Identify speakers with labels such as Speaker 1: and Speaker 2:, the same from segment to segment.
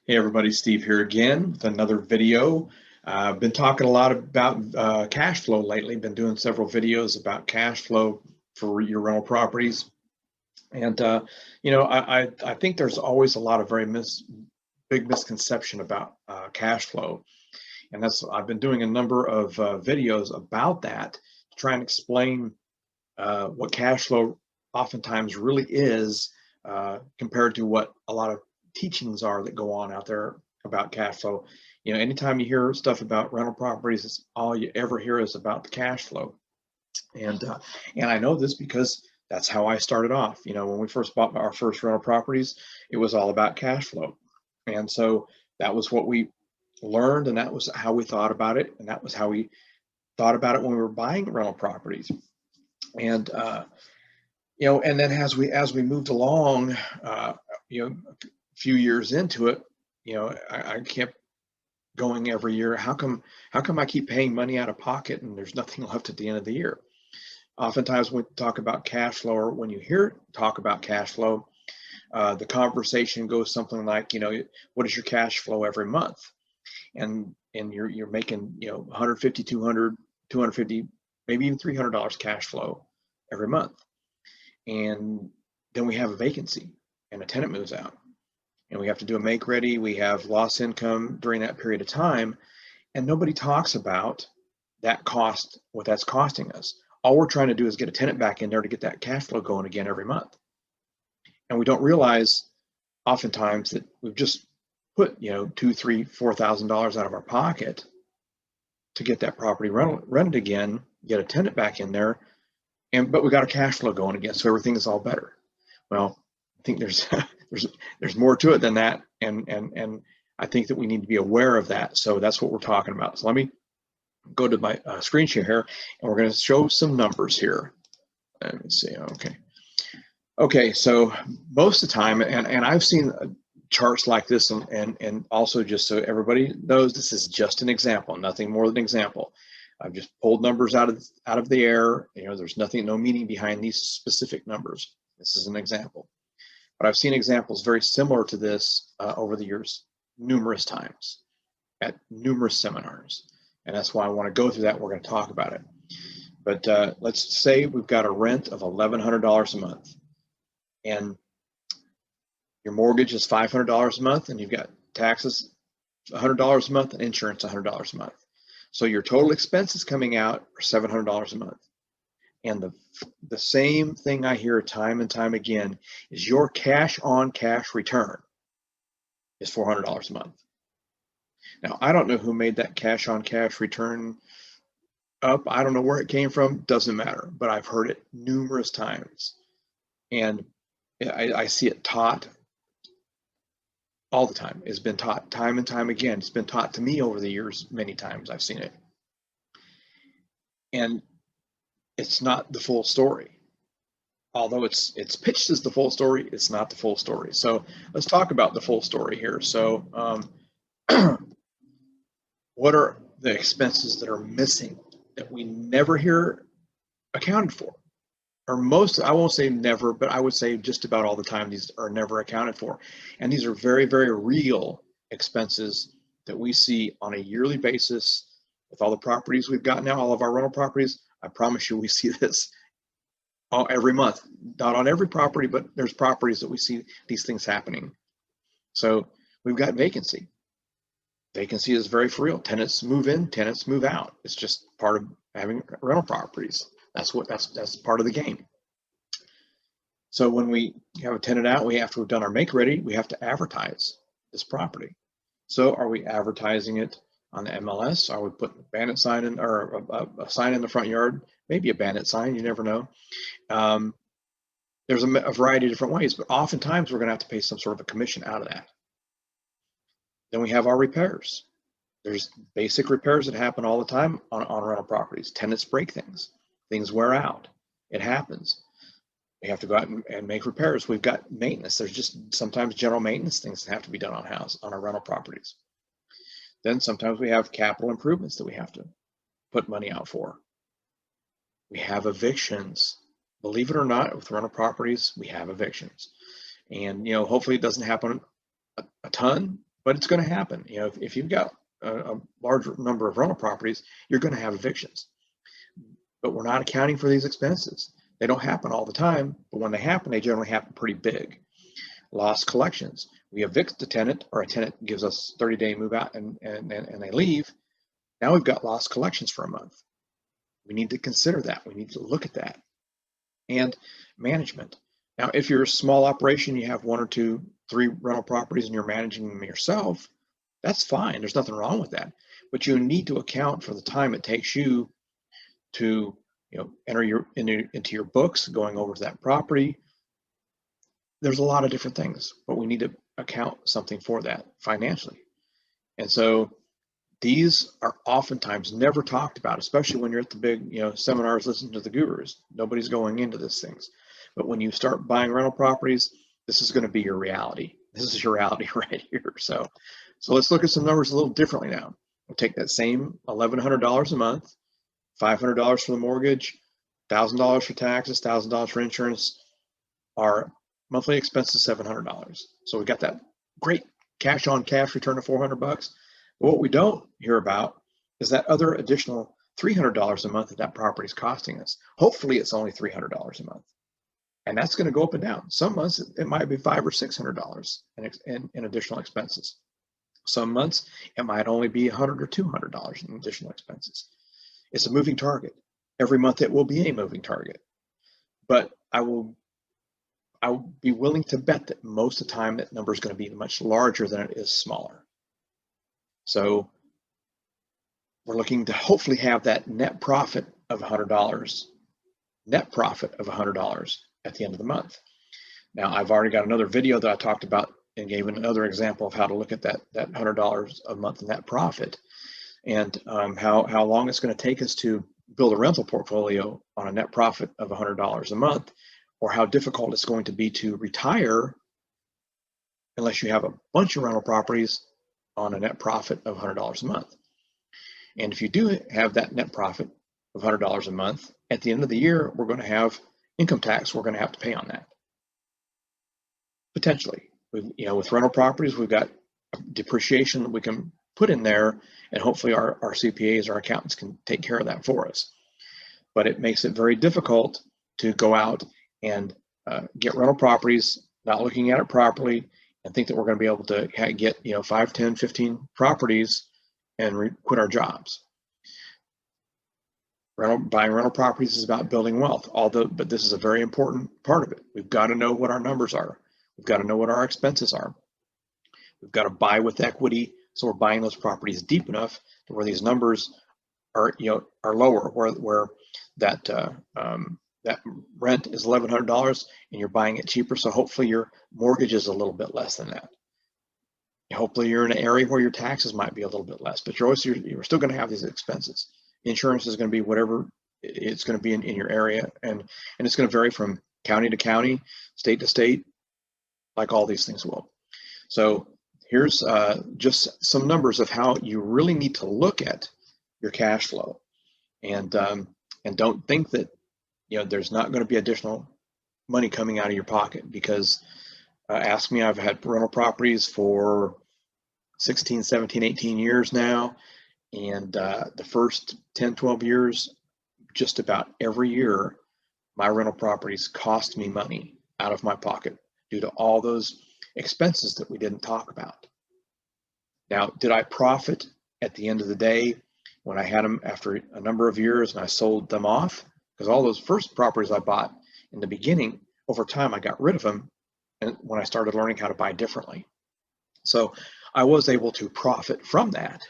Speaker 1: Hey everybody, Steve here again with another video. I've been talking a lot about cash flow lately. Been doing several videos about cash flow for your rental properties. And I think there's always a lot of big misconception about cash flow. And I've been doing a number of videos about that to try and explain what cash flow oftentimes really is compared to what a lot of teachings are that go on out there about cash flow. You know, anytime you hear stuff about rental properties, it's all you ever hear is about the cash flow. And I know this because that's how I started off. You know, when we first bought our first rental properties, it was all about cash flow. And so that was what we learned, and that was how we thought about it, and that was how we thought about it when we were buying rental properties. And and then as we moved along, a few years into it, I kept going every year. How come I keep paying money out of pocket and there's nothing left at the end of the year? Oftentimes when we talk about cash flow, or when you hear talk about cash flow, the conversation goes something like, what is your cash flow every month? And you're making, 150, 200, 250, maybe even $300 cash flow every month. And then we have a vacancy and a tenant moves out, and we have to do a make ready. We have lost income during that period of time, and nobody talks about that cost, what that's costing us. All we're trying to do is get a tenant back in there to get that cash flow going again every month. And we don't realize oftentimes that we've just put, $2,000, $3,000, $4,000 out of our pocket to get that property rented again, get a tenant back in there, but we got a cash flow going again, so everything is all better. Well, I think there's there's more to it than that, and I think that we need to be aware of that. So that's what we're talking about. So let me go to my screen share here, and we're going to show some numbers here. Let me see. Okay. So most of the time, and I've seen charts like this, and also, just so everybody knows, this is just an example, nothing more than an example. I've just pulled numbers out of the air. There's no meaning behind these specific numbers. This is an example. But I've seen examples very similar to this over the years, numerous times, at numerous seminars. And that's why I want to go through that. We're going to talk about it. But let's say we've got a rent of $1,100 a month, and your mortgage is $500 a month, and you've got taxes $100 a month, and insurance $100 a month. So your total expenses coming out are $700 a month. And the same thing I hear time and time again is your cash on cash return is $400 a month. Now, I don't know who made that cash on cash return up. I don't know where it came from. Doesn't matter. But I've heard it numerous times. And I see it taught all the time. It's been taught time and time again. It's been taught to me over the years. Many times I've seen it. And it's not the full story. Although it's pitched as the full story, it's not the full story. So let's talk about the full story here. So what are the expenses that are missing that we never hear accounted for? Or most, I won't say never, but I would say just about all the time these are never accounted for. And these are very, very real expenses that we see on a yearly basis with all the properties we've got now, all of our rental properties. I promise you we see this every month. Not on every property, but there's properties that we see these things happening. So we've got vacancy. Vacancy is very real. Tenants move in, tenants move out. It's just part of having rental properties. That's part of the game. So when we have a tenant out, after we've done our make ready, we have to advertise this property. So are we advertising it on the MLS? Are we putting a bandit sign in, or a sign in the front yard? Maybe a bandit sign, you never know. There's a variety of different ways, but oftentimes we're going to have to pay some sort of a commission out of that. Then we have our repairs. There's basic repairs that happen all the time on rental properties. Tenants break things. Things wear out. It happens. We have to go out and make repairs. We've got maintenance. There's just sometimes general maintenance things that have to be done on our rental properties. Then sometimes we have capital improvements that we have to put money out for. We have evictions. Believe it or not, with rental properties, we have evictions. And hopefully it doesn't happen a ton, but it's going to happen. You know, if you've got a large number of rental properties, you're going to have evictions. But we're not accounting for these expenses. They don't happen all the time, but when they happen, they generally happen pretty big. Lost collections. We evict the tenant, or a tenant gives us 30-day move out and they leave. Now we've got lost collections for a month. We need to consider that. We need to look at that. And management. Now, if you're a small operation, you have 1 or 2, 3 rental properties and you're managing them yourself, that's fine. There's nothing wrong with that. But you need to account for the time it takes you to, enter into your books, going over to that property. There's a lot of different things, but we need to account something for that financially. And so these are oftentimes never talked about, especially when you're at the big, seminars, listening to the gurus. Nobody's going into these things. But when you start buying rental properties, this is going to be your reality. This is your reality right here. So let's look at some numbers a little differently now. We'll take that same $1,100 a month, $500 for the mortgage, $1,000 for taxes, $1,000 for insurance. Our monthly expense is $700. So we got that great cash on cash return of $400. But what we don't hear about is that other additional $300 a month that property is costing us. Hopefully it's only $300 a month. And that's going to go up and down. Some months it might be $500 or $600 in additional expenses. Some months it might only be $100 or $200 in additional expenses. It's a moving target. Every month it will be a moving target. But I will be willing to bet that most of the time that number is going to be much larger than it is smaller. So we're looking to hopefully have that net profit of $100, net profit of $100 at the end of the month. Now, I've already got another video that I talked about and gave another example of how to look at that $100 a month net profit, and how long it's going to take us to build a rental portfolio on a net profit of $100 a month, or how difficult it's going to be to retire unless you have a bunch of rental properties on a net profit of $100 a month. And if you do have that net profit of $100 a month, at the end of the year, we're going to have income tax we're going to have to pay on that. Potentially. With rental properties, we've got depreciation that we can put in there, and hopefully our CPAs, our accountants, can take care of that for us. But it makes it very difficult to go out and get rental properties, not looking at it properly, and think that we're going to be able to get 5, 10, 15 properties and quit our jobs. Buying rental properties is about building wealth, but this is a very important part of it. We've got to know what our numbers are. We've got to know what our expenses are. We've got to buy with equity, so we're buying those properties deep enough to where these numbers are lower, where that rent is $1,100 and you're buying it cheaper, so hopefully your mortgage is a little bit less than that. Hopefully you're in an area where your taxes might be a little bit less, but you're still going to have these expenses. Insurance is going to be whatever it's going to be in your area, and it's going to vary from county to county, state to state, like all these things will. So here's just some numbers of how you really need to look at your cash flow, and don't think that there's not going to be additional money coming out of your pocket, because ask me, I've had rental properties for 16, 17, 18 years now, and the first 10, 12 years, just about every year, my rental properties cost me money out of my pocket due to all those expenses that we didn't talk about. Now, did I profit at the end of the day when I had them after a number of years and I sold them off? Because all those first properties I bought in the beginning, over time I got rid of them, and when I started learning how to buy differently. So I was able to profit from that.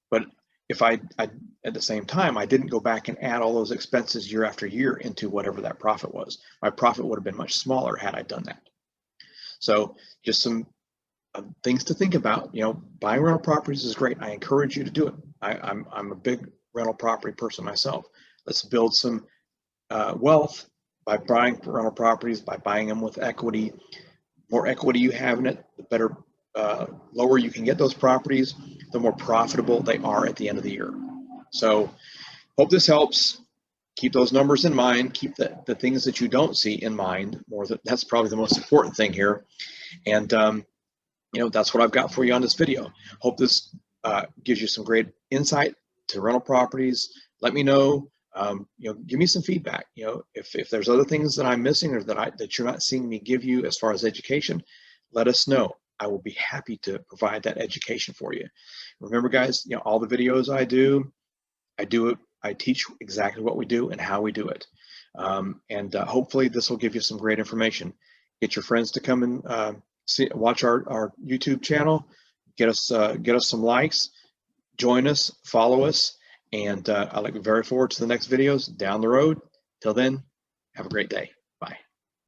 Speaker 1: But if I at the same time, I didn't go back and add all those expenses year after year into whatever that profit was, my profit would have been much smaller had I done that. So just some things to think about. Buying rental properties is great. I encourage you to do it. I'm a big rental property person myself. Let's build some wealth by buying rental properties, by buying them with equity. The more equity you have in it, the better, lower you can get those properties, the more profitable they are at the end of the year. So hope this helps. Keep those numbers in mind. Keep the things that you don't see in mind. That's probably the most important thing here. And that's what I've got for you on this video. Hope this gives you some great insight to rental properties. Let me know. Give me some feedback. If there's other things that I'm missing or that you're not seeing me give you as far as education, let us know. I will be happy to provide that education for you. Remember, guys, all the videos I do it. I teach exactly what we do and how we do it. Hopefully this will give you some great information. Get your friends to come and watch our YouTube channel. Get us some likes. Join us, follow us, and I look very forward to the next videos down the road. Till then, have a great day.